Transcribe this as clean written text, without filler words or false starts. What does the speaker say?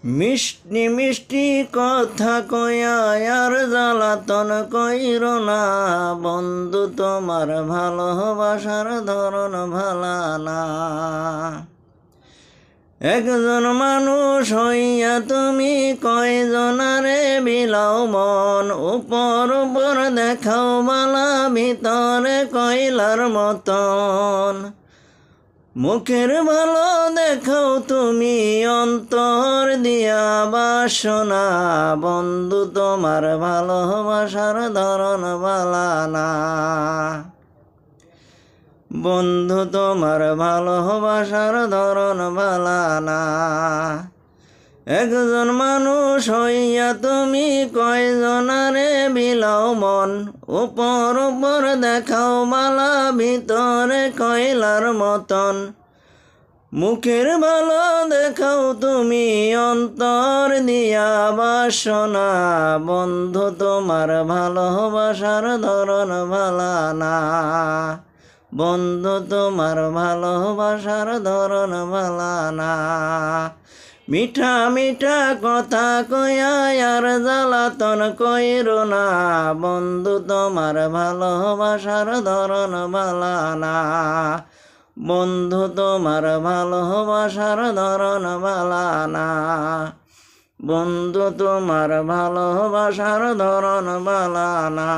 মিষ্টি মিষ্টি কথা কয়া আর জ্বালাতন কইরো না, বন্ধু তোমার ভালোবাসার ধরন ভালা না। একজন মানুষ হইয়া তুমি কয়জনারে বিলাও মন, উপর উপর দেখাও বালা ভিতরে কয়লার মতন। মুখের ভালো দেখাও তুমি অন্তর দিয়া বাসনা, বন্ধু তোমার ভালোবাসার ধরন ভালা না। বন্ধু তোমার ভালোবাসার ধরন ভালা না। একজন মানুষ হইয়া তুমি কয়জনারে বিলাও মন, উপর উপর দেখাও মালা ভিতরে কয়লার মতন। মুখের ভালো দেখাও তুমি অন্তর দিয়া বাসনা, বন্ধু তোমার ভালোবাসার ধরন ভালা না। বন্ধু তোমার ভালোবাসার ধরন ভালা না। মিঠা মিঠা কথা কয়া আর জ্বালাতন কইরো না, বন্ধু তোমার ভালোবাসার ধরন ভালা না। বন্ধু তোমার ভালোবাসার ধরন ভালা না। বন্ধু তোমার ভালোবাসার ধরন ভালা না।